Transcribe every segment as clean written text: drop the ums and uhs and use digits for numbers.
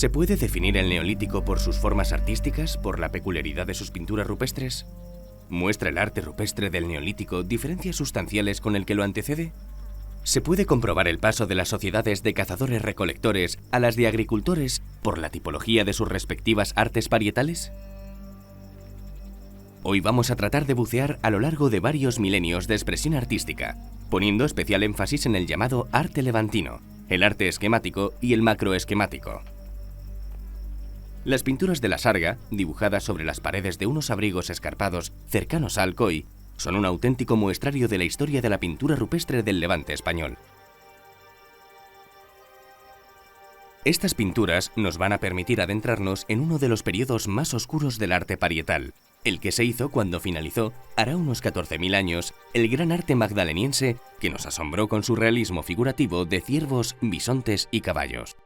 ¿Se puede definir el Neolítico por sus formas artísticas, por la peculiaridad de sus pinturas rupestres? ¿Muestra el arte rupestre del Neolítico diferencias sustanciales con el que lo antecede? ¿Se puede comprobar el paso de las sociedades de cazadores-recolectores a las de agricultores por la tipología de sus respectivas artes parietales? Hoy vamos a tratar de bucear a lo largo de varios milenios de expresión artística, poniendo especial énfasis en el llamado arte levantino, el arte esquemático y el macroesquemático. Las pinturas de la Sarga, dibujadas sobre las paredes de unos abrigos escarpados cercanos a Alcoy, son un auténtico muestrario de la historia de la pintura rupestre del Levante español. Estas pinturas nos van a permitir adentrarnos en uno de los periodos más oscuros del arte parietal, el que se hizo cuando finalizó, hará unos 14.000 años, el gran arte magdaleniense que nos asombró con su realismo figurativo de ciervos, bisontes y caballos.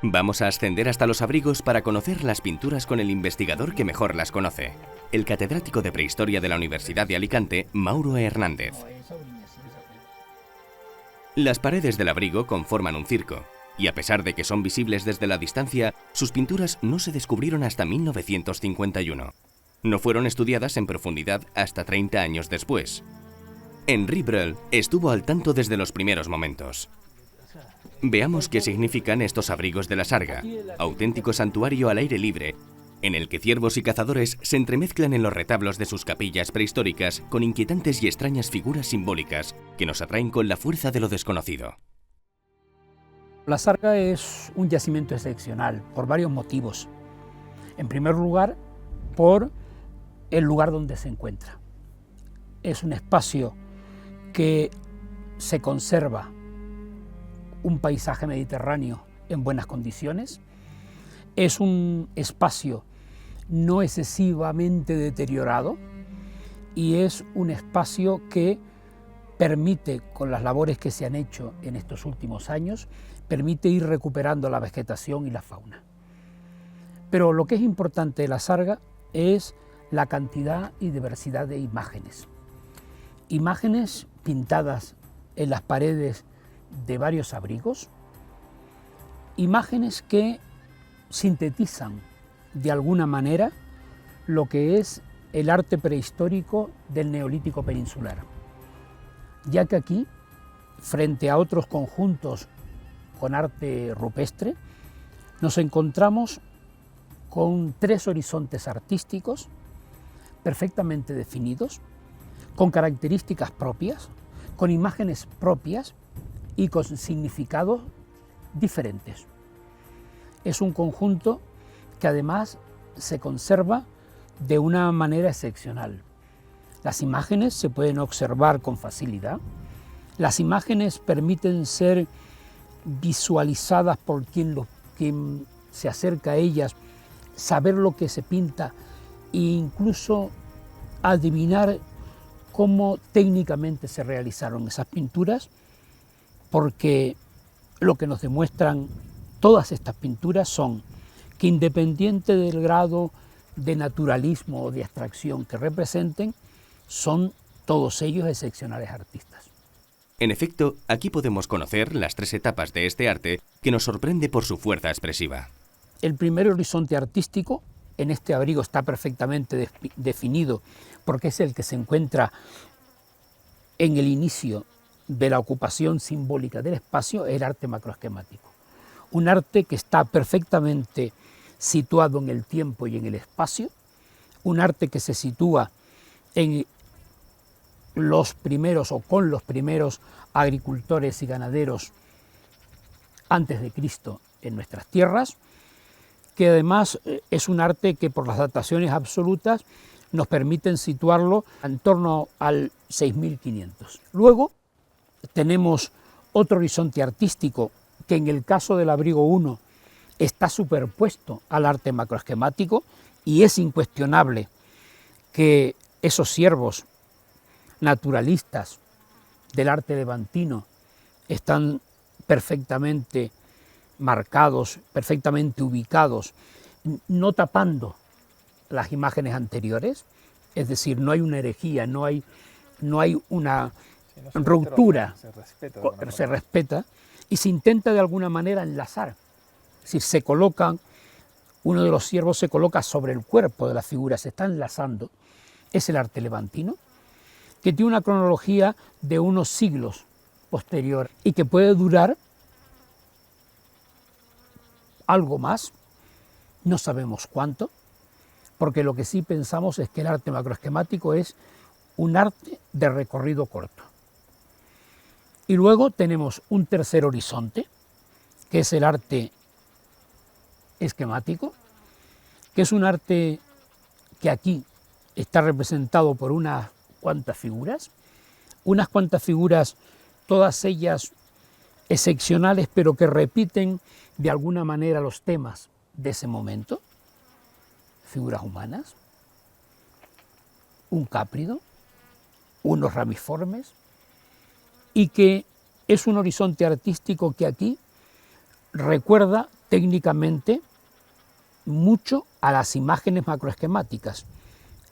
Vamos a ascender hasta los abrigos para conocer las pinturas con el investigador que mejor las conoce, el catedrático de Prehistoria de la Universidad de Alicante, Mauro Hernández. Las paredes del abrigo conforman un circo, y a pesar de que son visibles desde la distancia, sus pinturas no se descubrieron hasta 1951. No fueron estudiadas en profundidad hasta 30 años después. Henri Breuil estuvo al tanto desde los primeros momentos. Veamos qué significan estos abrigos de la Sarga, auténtico santuario al aire libre, en el que ciervos y cazadores se entremezclan en los retablos de sus capillas prehistóricas con inquietantes y extrañas figuras simbólicas que nos atraen con la fuerza de lo desconocido. La Sarga es un yacimiento excepcional por varios motivos. En primer lugar, por el lugar donde se encuentra. Es un espacio que se conserva un paisaje mediterráneo en buenas condiciones. Es un espacio no excesivamente deteriorado y es un espacio que permite, con las labores que se han hecho en estos últimos años, permite ir recuperando la vegetación y la fauna. Pero lo que es importante de la Sarga es la cantidad y diversidad de imágenes. Imágenes pintadas en las paredes de varios abrigos, imágenes que sintetizan de alguna manera lo que es el arte prehistórico del Neolítico peninsular, ya que aquí, frente a otros conjuntos con arte rupestre, nos encontramos con tres horizontes artísticos perfectamente definidos, con características propias, con imágenes propias y con significados diferentes. Es un conjunto que además se conserva de una manera excepcional. Las imágenes se pueden observar con facilidad, las imágenes permiten ser visualizadas por quien se acerca a ellas, saber lo que se pinta e incluso adivinar cómo técnicamente se realizaron esas pinturas, porque lo que nos demuestran todas estas pinturas son que, independiente del grado de naturalismo o de abstracción que representen, son todos ellos excepcionales artistas. En efecto, aquí podemos conocer las tres etapas de este arte que nos sorprende por su fuerza expresiva. El primer horizonte artístico en este abrigo está perfectamente definido porque es el que se encuentra en el inicio de la ocupación simbólica del espacio, el arte macroesquemático. Un arte que está perfectamente situado en el tiempo y en el espacio, un arte que se sitúa en los primeros o con los primeros agricultores y ganaderos antes de Cristo en nuestras tierras, que además es un arte que por las dataciones absolutas nos permiten situarlo en torno al 6500. Luego tenemos otro horizonte artístico que en el caso del abrigo 1 está superpuesto al arte macroesquemático y es incuestionable que esos ciervos naturalistas del arte levantino están perfectamente marcados, perfectamente ubicados, no tapando las imágenes anteriores, es decir, no hay una herejía, no hay una ruptura, se respeta, se respeta y se intenta de alguna manera enlazar. Es decir, se colocan, uno de los ciervos se coloca sobre el cuerpo de la figura, se está enlazando. Es el arte levantino, que tiene una cronología de unos siglos posterior y que puede durar algo más, no sabemos cuánto, porque lo que sí pensamos es que el arte macroesquemático es un arte de recorrido corto. Y luego tenemos un tercer horizonte, que es el arte esquemático, que es un arte que aquí está representado por unas cuantas figuras, todas ellas excepcionales, pero que repiten de alguna manera los temas de ese momento, figuras humanas, un cáprido, unos ramiformes, y que es un horizonte artístico que aquí recuerda técnicamente mucho a las imágenes macroesquemáticas.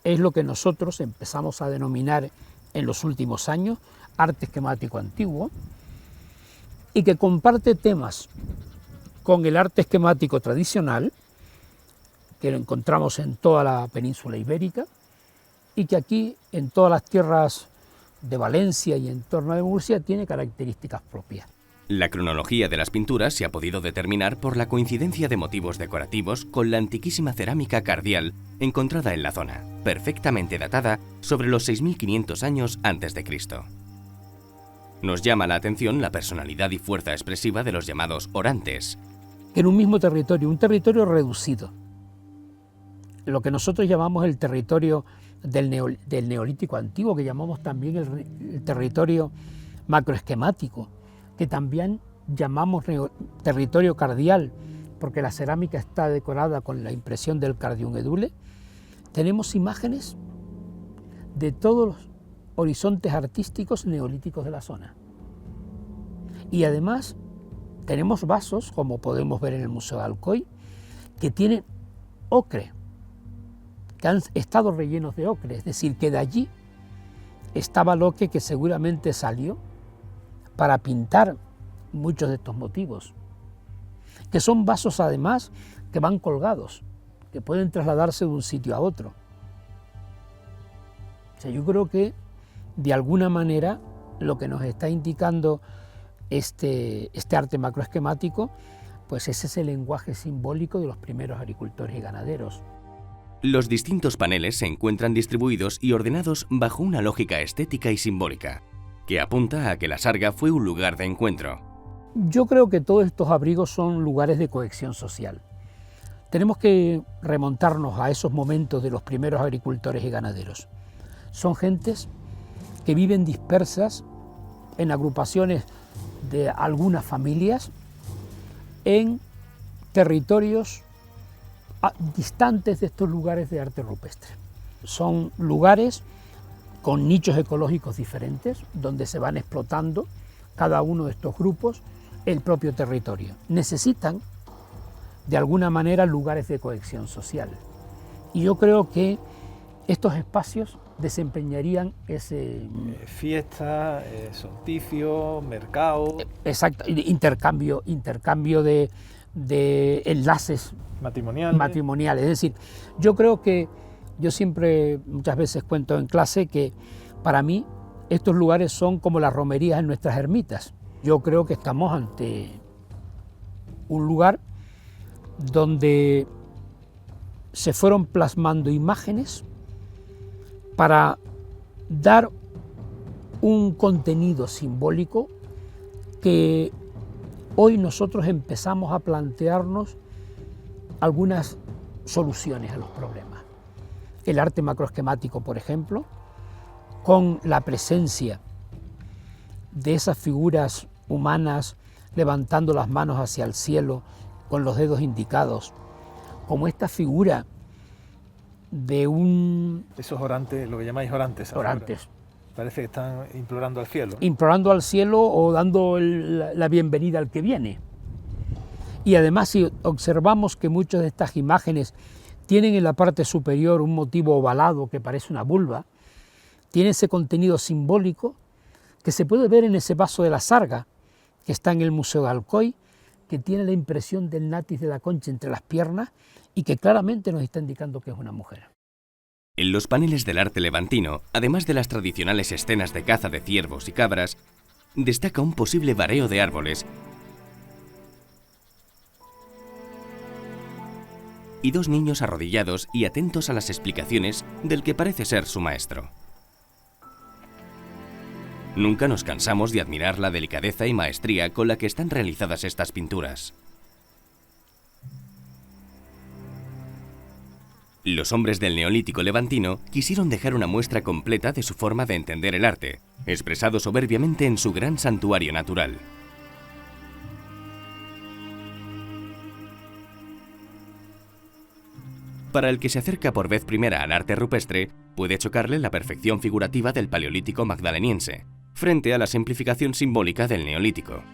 Es lo que nosotros empezamos a denominar en los últimos años arte esquemático antiguo, y que comparte temas con el arte esquemático tradicional, que lo encontramos en toda la península ibérica, y que aquí, en todas las tierras de Valencia y en torno de Murcia, tiene características propias. La cronología de las pinturas se ha podido determinar por la coincidencia de motivos decorativos con la antiquísima cerámica cardial encontrada en la zona, perfectamente datada sobre los 6500 años antes de Cristo. Nos llama la atención la personalidad y fuerza expresiva de los llamados orantes. En un mismo territorio, un territorio reducido, lo que nosotros llamamos el territorio del Neolítico antiguo, que llamamos también el territorio macroesquemático, que también llamamos territorio cardial, porque la cerámica está decorada con la impresión del cardium edule. Tenemos imágenes de todos los horizontes artísticos neolíticos de la zona. Y además tenemos vasos, como podemos ver en el Museo de Alcoy, que tienen ocre, que han estado rellenos de ocre, es decir, que de allí estaba el ocre que seguramente salió para pintar muchos de estos motivos, que son vasos además que van colgados, que pueden trasladarse de un sitio a otro. O sea, yo creo que de alguna manera lo que nos está indicando este arte macroesquemático, pues ese es el lenguaje simbólico de los primeros agricultores y ganaderos. Los distintos paneles se encuentran distribuidos y ordenados bajo una lógica estética y simbólica, que apunta a que la sarga fue un lugar de encuentro. Yo creo que todos estos abrigos son lugares de cohesión social. Tenemos que remontarnos a esos momentos de los primeros agricultores y ganaderos. Son gentes que viven dispersas en agrupaciones de algunas familias en territorios distantes de estos lugares de arte rupestre. Son lugares con nichos ecológicos diferentes, donde se van explotando cada uno de estos grupos el propio territorio. Necesitan, de alguna manera, lugares de cohesión social. Y yo creo que estos espacios desempeñarían ese... Fiesta, solsticio, mercado... Exacto, intercambio de enlaces matrimoniales. Es decir, yo creo que, yo siempre, muchas veces cuento en clase que para mí estos lugares son como las romerías en nuestras ermitas. Yo creo que estamos ante un lugar donde se fueron plasmando imágenes para dar un contenido simbólico que hoy nosotros empezamos a plantearnos algunas soluciones a los problemas. El arte macroesquemático, por ejemplo, con la presencia de esas figuras humanas levantando las manos hacia el cielo con los dedos indicados, como esta figura de un... Esos orantes, lo que llamáis orantes. Orantes. Parece que están implorando al cielo. Implorando al cielo o dando la bienvenida al que viene. Y además, si observamos que muchas de estas imágenes tienen en la parte superior un motivo ovalado que parece una vulva, tiene ese contenido simbólico que se puede ver en ese vaso de la Sarga, que está en el Museo de Alcoy, que tiene la impresión del nátiz de la concha entre las piernas y que claramente nos está indicando que es una mujer. En los paneles del arte levantino, además de las tradicionales escenas de caza de ciervos y cabras, destaca un posible vareo de árboles y dos niños arrodillados y atentos a las explicaciones del que parece ser su maestro. Nunca nos cansamos de admirar la delicadeza y maestría con la que están realizadas estas pinturas. Los hombres del Neolítico levantino quisieron dejar una muestra completa de su forma de entender el arte, expresado soberbiamente en su gran santuario natural. Para el que se acerca por vez primera al arte rupestre, puede chocarle la perfección figurativa del Paleolítico magdaleniense, frente a la simplificación simbólica del Neolítico.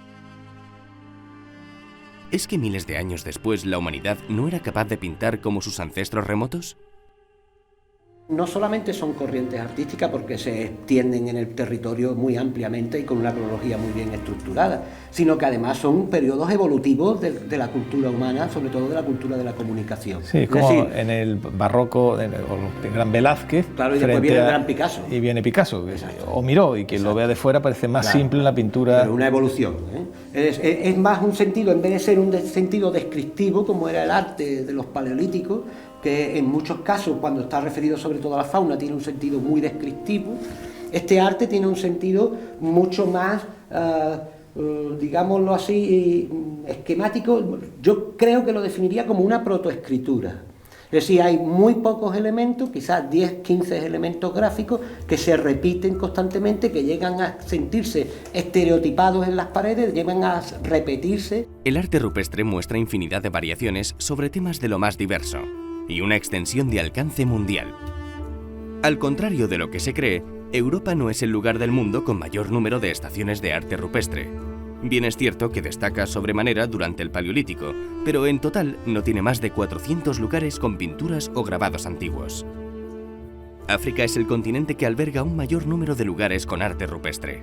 ¿Es que miles de años después la humanidad no era capaz de pintar como sus ancestros remotos? No solamente son corrientes artísticas porque se extienden en el territorio muy ampliamente y con una cronología muy bien estructurada, sino que además son periodos evolutivos de la cultura humana, sobre todo de la cultura de la comunicación. Sí, es como decir, en el barroco, el gran Velázquez. Claro, y después viene el gran Picasso. Y viene Picasso, o Miró, y quien lo vea de fuera parece más simple en la pintura. Pero una evolución, ¿eh? Es más un sentido, en vez de ser un sentido descriptivo, como era el arte de los paleolíticos, que en muchos casos, cuando está referido sobre todo a la fauna, tiene un sentido muy descriptivo. Este arte tiene un sentido mucho más, digámoslo así, esquemático. Yo creo que lo definiría como una protoescritura. Es decir, hay muy pocos elementos, quizás 10, 15 elementos gráficos que se repiten constantemente, que llegan a sentirse estereotipados en las paredes, llegan a repetirse. El arte rupestre muestra infinidad de variaciones sobre temas de lo más diverso y una extensión de alcance mundial. Al contrario de lo que se cree, Europa no es el lugar del mundo con mayor número de estaciones de arte rupestre. Bien es cierto que destaca sobremanera durante el Paleolítico, pero en total no tiene más de 400 lugares con pinturas o grabados antiguos. África es el continente que alberga un mayor número de lugares con arte rupestre.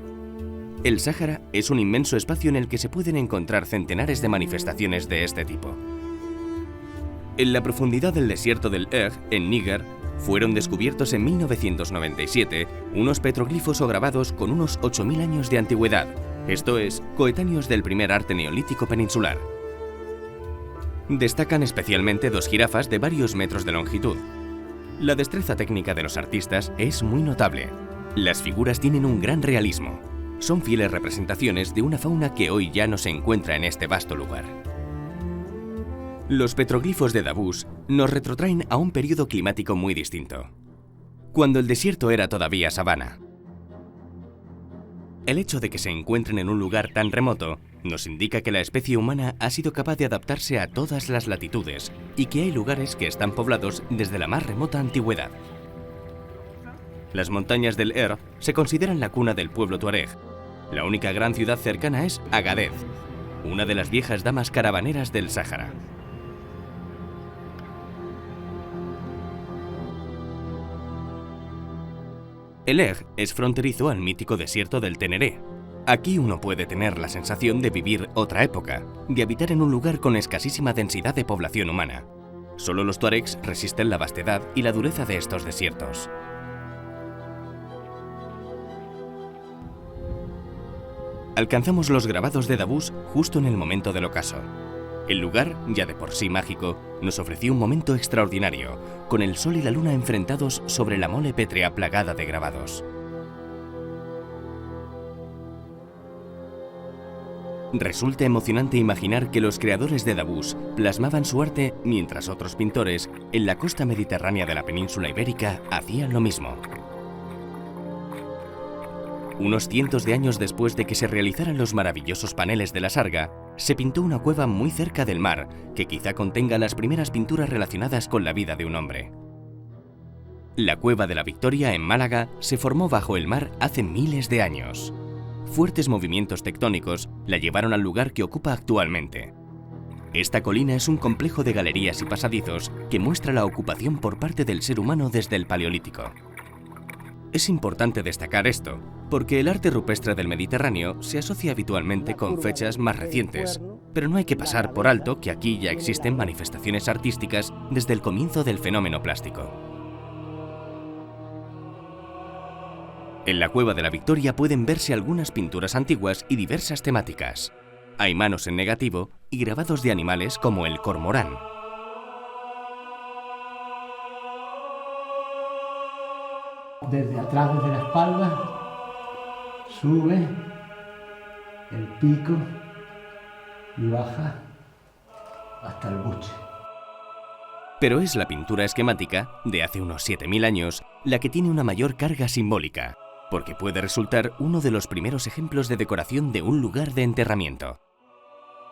El Sáhara es un inmenso espacio en el que se pueden encontrar centenares de manifestaciones de este tipo. En la profundidad del desierto del Eg, en Níger, fueron descubiertos en 1997 unos petroglifos o grabados con unos 8.000 años de antigüedad, esto es, coetáneos del primer arte neolítico peninsular. Destacan especialmente dos jirafas de varios metros de longitud. La destreza técnica de los artistas es muy notable. Las figuras tienen un gran realismo. Son fieles representaciones de una fauna que hoy ya no se encuentra en este vasto lugar. Los petroglifos de Davos nos retrotraen a un periodo climático muy distinto, cuando el desierto era todavía sabana. El hecho de que se encuentren en un lugar tan remoto nos indica que la especie humana ha sido capaz de adaptarse a todas las latitudes y que hay lugares que están poblados desde la más remota antigüedad. Las montañas del Er se consideran la cuna del pueblo tuareg. La única gran ciudad cercana es Agadez, una de las viejas damas caravaneras del Sáhara. El Eg es fronterizo al mítico desierto del Teneré. Aquí uno puede tener la sensación de vivir otra época, de habitar en un lugar con escasísima densidad de población humana. Solo los tuaregs resisten la vastedad y la dureza de estos desiertos. Alcanzamos los grabados de Davos justo en el momento del ocaso. El lugar, ya de por sí mágico, nos ofreció un momento extraordinario, con el sol y la luna enfrentados sobre la mole pétrea plagada de grabados. Resulta emocionante imaginar que los creadores de Davos plasmaban su arte mientras otros pintores en la costa mediterránea de la península ibérica hacían lo mismo. Unos cientos de años después de que se realizaran los maravillosos paneles de la Sarga, se pintó una cueva muy cerca del mar que quizá contenga las primeras pinturas relacionadas con la vida de un hombre. La Cueva de la Victoria en Málaga se formó bajo el mar hace miles de años. Fuertes movimientos tectónicos la llevaron al lugar que ocupa actualmente. Esta colina es un complejo de galerías y pasadizos que muestra la ocupación por parte del ser humano desde el Paleolítico. Es importante destacar esto, porque el arte rupestre del Mediterráneo se asocia habitualmente con fechas más recientes, pero no hay que pasar por alto que aquí ya existen manifestaciones artísticas desde el comienzo del fenómeno plástico. En la Cueva de la Victoria pueden verse algunas pinturas antiguas y diversas temáticas. Hay manos en negativo y grabados de animales como el cormorán. Desde atrás, desde la espalda, sube el pico y baja hasta el buche. Pero es la pintura esquemática, de hace unos 7000 años, la que tiene una mayor carga simbólica, porque puede resultar uno de los primeros ejemplos de decoración de un lugar de enterramiento.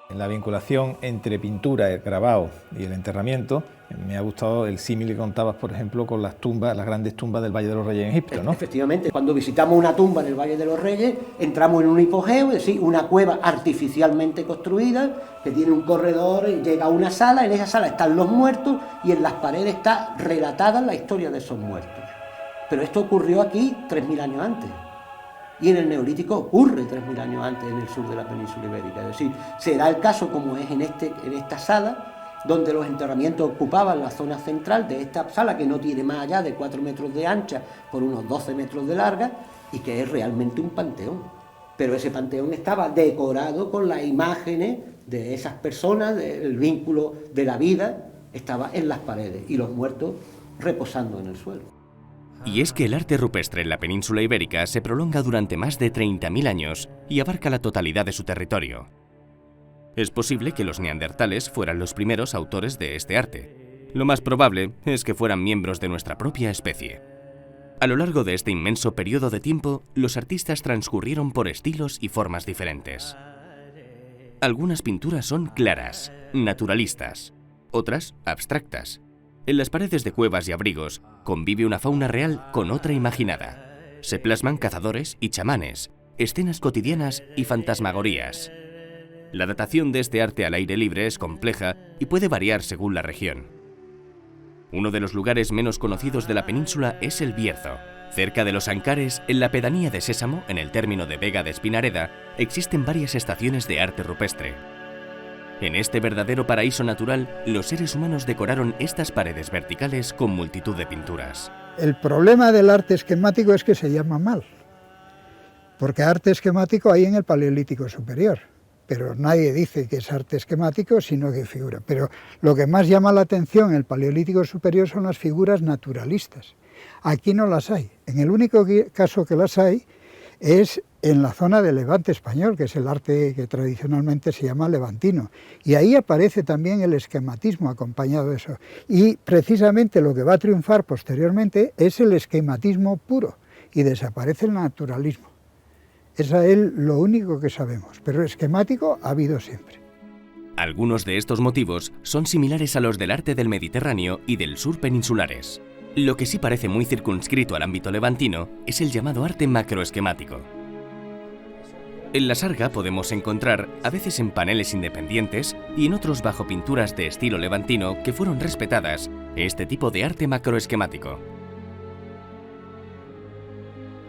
En la vinculación entre pintura, el grabado y el enterramiento, me ha gustado el símil que contabas, por ejemplo, con las tumbas, las grandes tumbas del Valle de los Reyes en Egipto, ¿no? Efectivamente, cuando visitamos una tumba en el Valle de los Reyes, entramos en un hipogeo, es decir, una cueva artificialmente construida, que tiene un corredor, llega a una sala, en esa sala están los muertos y en las paredes está relatada la historia de esos muertos. Pero esto ocurrió aquí 3000 años antes. Y en el Neolítico ocurre 3000 años antes en el sur de la península ibérica. Es decir, se da el caso como es en esta sala, donde los enterramientos ocupaban la zona central de esta sala, que no tiene más allá de 4 metros de ancha por unos 12 metros de larga, y que es realmente un panteón. Pero ese panteón estaba decorado con las imágenes de esas personas, el vínculo de la vida, estaba en las paredes, y los muertos reposando en el suelo. Y es que el arte rupestre en la península ibérica se prolonga durante más de 30.000 años y abarca la totalidad de su territorio. Es posible que los neandertales fueran los primeros autores de este arte. Lo más probable es que fueran miembros de nuestra propia especie. A lo largo de este inmenso periodo de tiempo, los artistas transcurrieron por estilos y formas diferentes. Algunas pinturas son claras, naturalistas, otras abstractas. En las paredes de cuevas y abrigos convive una fauna real con otra imaginada. Se plasman cazadores y chamanes, escenas cotidianas y fantasmagorías. La datación de este arte al aire libre es compleja y puede variar según la región. Uno de los lugares menos conocidos de la península es el Bierzo. Cerca de los Ancares, en la pedanía de Sésamo, en el término de Vega de Espinareda, existen varias estaciones de arte rupestre. En este verdadero paraíso natural, los seres humanos decoraron estas paredes verticales con multitud de pinturas. El problema del arte esquemático es que se llama mal, porque arte esquemático hay en el Paleolítico Superior, pero nadie dice que es arte esquemático, sino que figura. Pero lo que más llama la atención en el Paleolítico Superior son las figuras naturalistas. Aquí no las hay. En el único caso que las hay es en la zona del Levante español, que es el arte que tradicionalmente se llama levantino. Y ahí aparece también el esquematismo acompañado de eso. Y precisamente lo que va a triunfar posteriormente es el esquematismo puro, y desaparece el naturalismo. Es a él lo único que sabemos, pero esquemático ha habido siempre. Algunos de estos motivos son similares a los del arte del Mediterráneo y del sur peninsulares. Lo que sí parece muy circunscrito al ámbito levantino es el llamado arte macroesquemático. En la Sarga podemos encontrar, a veces en paneles independientes y en otros bajo pinturas de estilo levantino que fueron respetadas, este tipo de arte macroesquemático.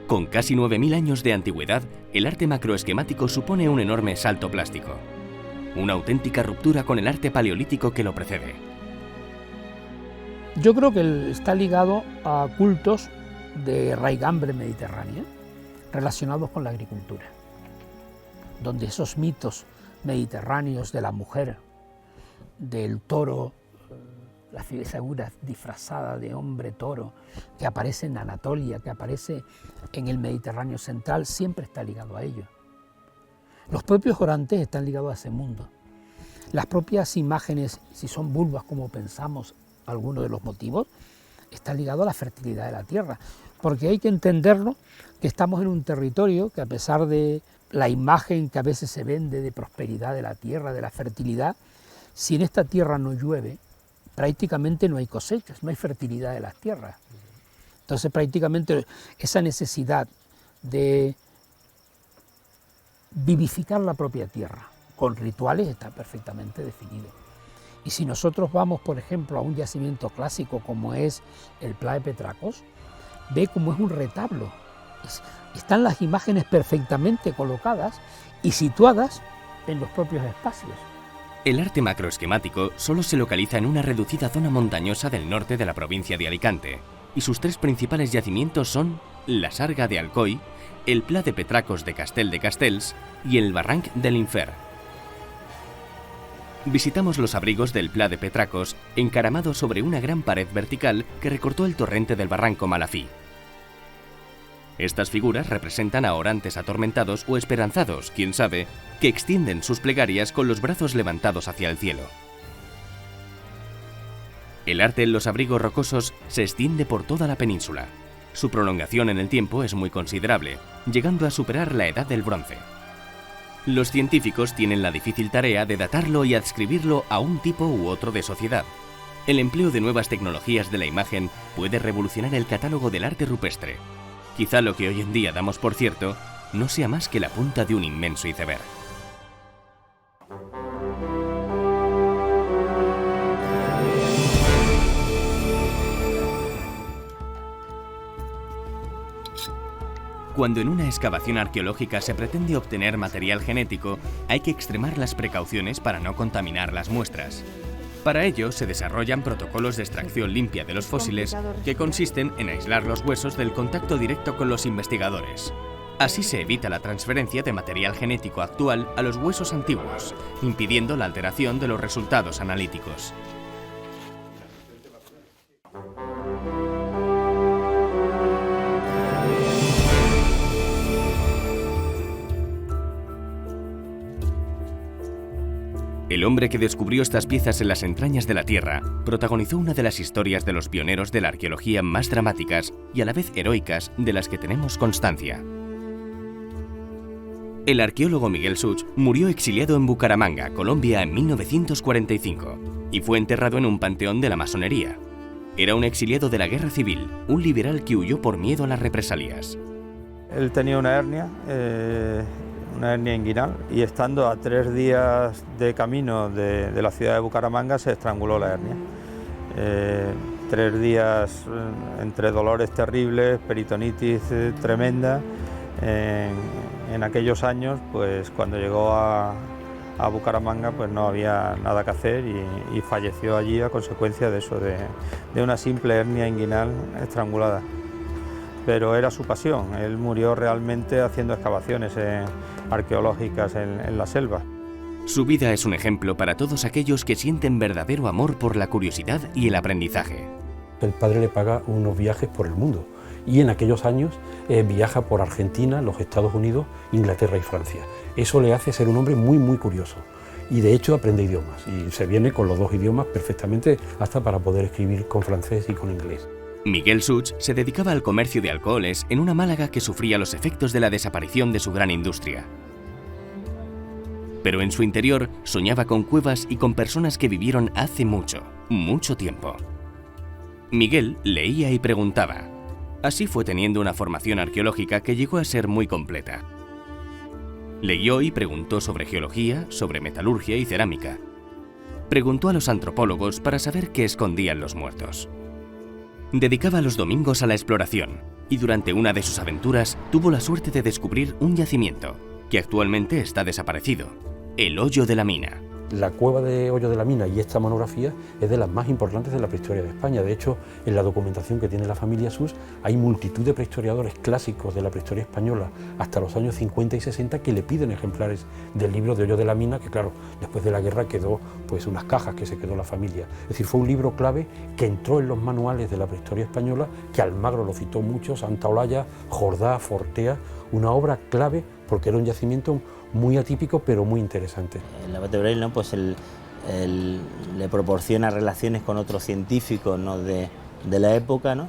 Con casi 9000 años de antigüedad, el arte macroesquemático supone un enorme salto plástico, una auténtica ruptura con el arte paleolítico que lo precede. Yo creo que está ligado a cultos de raigambre mediterránea relacionados con la agricultura, donde esos mitos mediterráneos de la mujer, del toro, la figura disfrazada de hombre toro, que aparece en Anatolia, que aparece en el Mediterráneo central, siempre está ligado a ello. Los propios orantes están ligados a ese mundo. Las propias imágenes, si son vulvas como pensamos, algunos de los motivos, están ligados a la fertilidad de la tierra, porque hay que entenderlo que estamos en un territorio que, a pesar de la imagen que a veces se vende de prosperidad de la tierra, de la fertilidad, si en esta tierra no llueve, prácticamente no hay cosechas, no hay fertilidad de las tierras. Entonces prácticamente esa necesidad de vivificar la propia tierra con rituales está perfectamente definido. Y si nosotros vamos, por ejemplo, a un yacimiento clásico como es el Pla de Petracos, ve cómo es un retablo. Están las imágenes perfectamente colocadas y situadas en los propios espacios. El arte macroesquemático solo se localiza en una reducida zona montañosa del norte de la provincia de Alicante, y sus tres principales yacimientos son la Sarga de Alcoi, el Pla de Petracos de Castel de Castells y el Barranc de l'Infer. Visitamos los abrigos del Pla de Petracos, encaramados sobre una gran pared vertical que recortó el torrente del barranco Malafí. Estas figuras representan a orantes atormentados o esperanzados, quién sabe, que extienden sus plegarias con los brazos levantados hacia el cielo. El arte en los abrigos rocosos se extiende por toda la península. Su prolongación en el tiempo es muy considerable, llegando a superar la edad del bronce. Los científicos tienen la difícil tarea de datarlo y adscribirlo a un tipo u otro de sociedad. El empleo de nuevas tecnologías de la imagen puede revolucionar el catálogo del arte rupestre. Quizá lo que hoy en día damos por cierto no sea más que la punta de un inmenso iceberg. Cuando en una excavación arqueológica se pretende obtener material genético, hay que extremar las precauciones para no contaminar las muestras. Para ello se desarrollan protocolos de extracción limpia de los fósiles que consisten en aislar los huesos del contacto directo con los investigadores. Así se evita la transferencia de material genético actual a los huesos antiguos, impidiendo la alteración de los resultados analíticos. El hombre que descubrió estas piezas en las entrañas de la Tierra protagonizó una de las historias de los pioneros de la arqueología más dramáticas y a la vez heroicas de las que tenemos constancia. El arqueólogo Miguel Such murió exiliado en Bucaramanga, Colombia, en 1945 y fue enterrado en un panteón de la masonería. Era un exiliado de la Guerra Civil, un liberal que huyó por miedo a las represalias. Él tenía una hernia inguinal, y estando a 3 días de camino de la ciudad de Bucaramanga se estranguló la hernia. 3 días entre dolores terribles, peritonitis tremenda. En aquellos años, pues cuando llegó a Bucaramanga, pues no había nada que hacer y falleció allí a consecuencia de eso, de una simple hernia inguinal estrangulada. Pero era su pasión, él murió realmente haciendo excavaciones arqueológicas en la selva. Su vida es un ejemplo para todos aquellos que sienten verdadero amor por la curiosidad y el aprendizaje. El padre le paga unos viajes por el mundo y en aquellos años viaja por Argentina, los Estados Unidos, Inglaterra y Francia. Eso le hace ser un hombre muy curioso y de hecho aprende idiomas y se viene con los 2 idiomas perfectamente hasta para poder escribir con francés y con inglés. Miguel Such se dedicaba al comercio de alcoholes en una Málaga que sufría los efectos de la desaparición de su gran industria. Pero en su interior soñaba con cuevas y con personas que vivieron hace mucho tiempo. Miguel leía y preguntaba. Así fue teniendo una formación arqueológica que llegó a ser muy completa. Leyó y preguntó sobre geología, sobre metalurgia y cerámica. Preguntó a los antropólogos para saber qué escondían los muertos. Dedicaba los domingos a la exploración y durante una de sus aventuras tuvo la suerte de descubrir un yacimiento que actualmente está desaparecido, el Hoyo de la Mina. La cueva de Hoyo de la Mina y esta monografía es de las más importantes de la prehistoria de España. De hecho, en la documentación que tiene la familia Such hay multitud de prehistoriadores clásicos de la prehistoria española hasta los años 50 y 60 que le piden ejemplares del libro de Hoyo de la Mina, que claro, después de la guerra quedó pues unas cajas que se quedó la familia. Es decir, fue un libro clave que entró en los manuales de la prehistoria española, que Almagro lo citó mucho, Santa Olalla, Jordá, Fortea, una obra clave porque era un yacimiento muy atípico pero muy interesante. El abate Braille, pues le proporciona relaciones con otros científicos, ¿no?, de la época, ¿no?,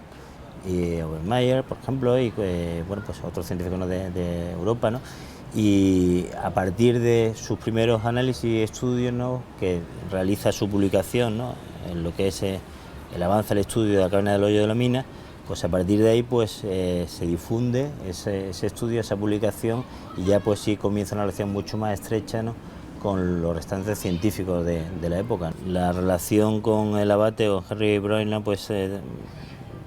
y Obermayer, por ejemplo, y bueno, pues otros científicos, ¿no?, de Europa, ¿no?, y a partir de sus primeros análisis y estudios, ¿no?, que realiza su publicación, ¿no?, en lo que es el avance del estudio de la caverna del Hoyo de la Mina, pues a partir de ahí pues se difunde ese estudio, esa publicación, y ya pues sí comienza una relación mucho más estrecha, ¿no?, con los restantes científicos de la época. La relación con el abate o Henry Broylan pues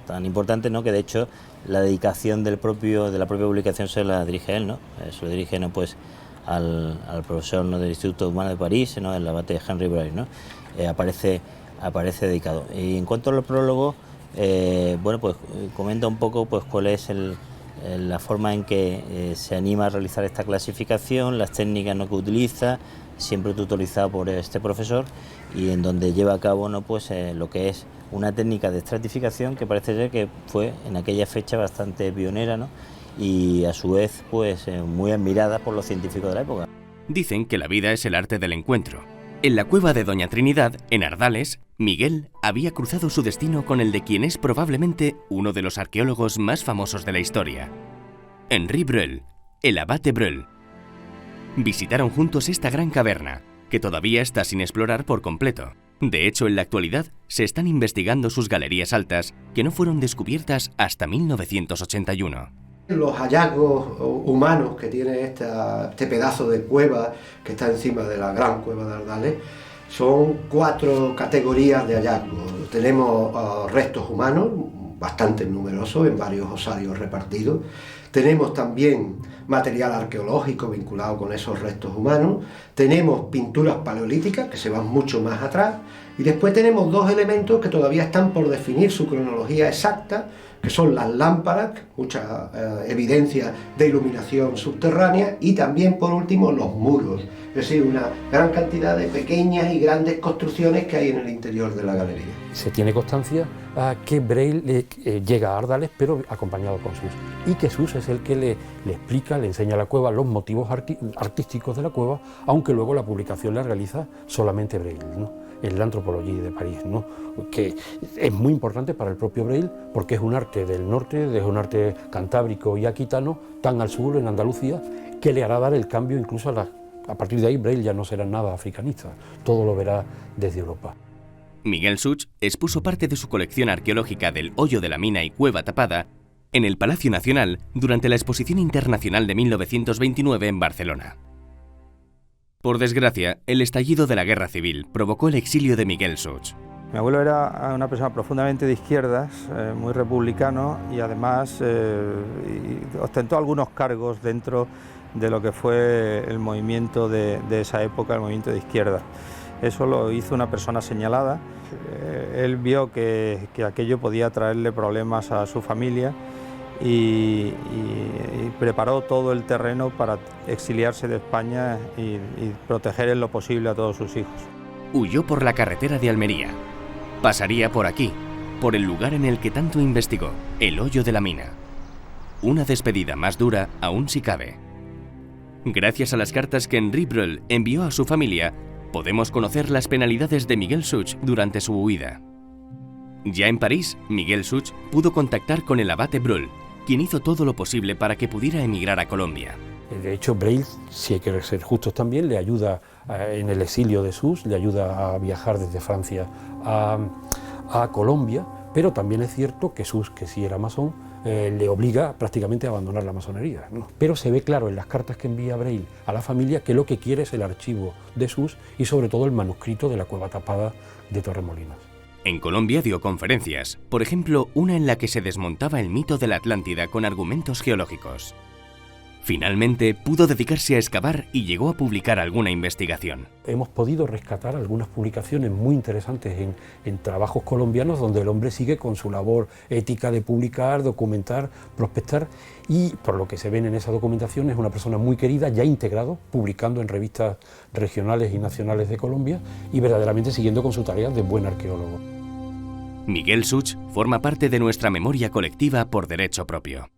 tan importante, ¿no?, que de hecho la dedicación de la propia publicación se la dirige él, ¿no? Se lo dirige, ¿no?, pues al profesor, ¿no?, del Instituto Humano de París, ¿no?, el abate Henry Braille, ¿no? Aparece dedicado. Y en cuanto al prólogo, bueno, pues comenta un poco pues cuál es la forma en que se anima a realizar esta clasificación, las técnicas, ¿no?, que utiliza, siempre tutorizado por este profesor, y en donde lleva a cabo, ¿no?, pues lo que es una técnica de estratificación que parece ser que fue en aquella fecha bastante pionera, ¿no?, y a su vez pues muy admirada por los científicos de la época. Dicen que la vida es el arte del encuentro. En la cueva de Doña Trinidad, en Ardales, Miguel había cruzado su destino con el de quien es probablemente uno de los arqueólogos más famosos de la historia, Henry Braille, el abate Braille. Visitaron juntos esta gran caverna, que todavía está sin explorar por completo. De hecho, en la actualidad se están investigando sus galerías altas, que no fueron descubiertas hasta 1981. Los hallazgos humanos que tiene este pedazo de cueva que está encima de la gran cueva de Ardales son 4 categorías de hallazgos. Tenemos restos humanos, bastante numerosos, en varios osarios repartidos. Tenemos también material arqueológico vinculado con esos restos humanos. Tenemos pinturas paleolíticas que se van mucho más atrás. Y después tenemos 2 elementos que todavía están por definir su cronología exacta, que son las lámparas, mucha evidencia de iluminación subterránea, y también, por último, los muros, es decir, una gran cantidad de pequeñas y grandes construcciones que hay en el interior de la galería. Se tiene constancia que Braille llega a Ardales, pero acompañado con Suess, y que Suess es el que le explica, le enseña a la cueva los motivos artísticos de la cueva, aunque luego la publicación la realiza solamente Braille, ¿no?, en la Anthropologie de París, ¿no?, que es muy importante para el propio Braille porque es un arte del norte, es un arte cantábrico y aquitano, tan al sur, en Andalucía, que le hará dar el cambio incluso a partir de ahí Braille ya no será nada africanista, todo lo verá desde Europa. Miguel Such expuso parte de su colección arqueológica del Hoyo de la Mina y Cueva Tapada en el Palacio Nacional durante la Exposición Internacional de 1929 en Barcelona. Por desgracia, el estallido de la Guerra Civil provocó el exilio de Miguel Such. Mi abuelo era una persona profundamente de izquierdas, muy republicano, y además ostentó algunos cargos dentro de lo que fue el movimiento de esa época, el movimiento de izquierda. Eso lo hizo una persona señalada. Él vio que aquello podía traerle problemas a su familia y preparó todo el terreno para exiliarse de España y proteger en lo posible a todos sus hijos. Huyó por la carretera de Almería. Pasaría por aquí, por el lugar en el que tanto investigó, el Hoyo de la Mina. Una despedida más dura aún si cabe. Gracias a las cartas que Henry Braille envió a su familia, podemos conocer las penalidades de Miguel Such durante su huida. Ya en París, Miguel Such pudo contactar con el abate Braille, quien hizo todo lo posible para que pudiera emigrar a Colombia. De hecho, Braille, si hay que ser justos también, le ayuda en el exilio de Suss, le ayuda a viajar desde Francia a Colombia, pero también es cierto que Suss, que sí era masón, le obliga prácticamente a abandonar la masonería, ¿no? Pero se ve claro en las cartas que envía Braille a la familia que lo que quiere es el archivo de Suss y sobre todo el manuscrito de la Cueva Tapada de Torremolinos. En Colombia dio conferencias, por ejemplo, una en la que se desmontaba el mito de la Atlántida con argumentos geológicos. Finalmente, pudo dedicarse a excavar y llegó a publicar alguna investigación. Hemos podido rescatar algunas publicaciones muy interesantes en trabajos colombianos donde el hombre sigue con su labor ética de publicar, documentar, prospectar, y por lo que se ven en esa documentación es una persona muy querida, ya integrado, publicando en revistas regionales y nacionales de Colombia y verdaderamente siguiendo con su tarea de buen arqueólogo. Miguel Such forma parte de nuestra memoria colectiva por derecho propio.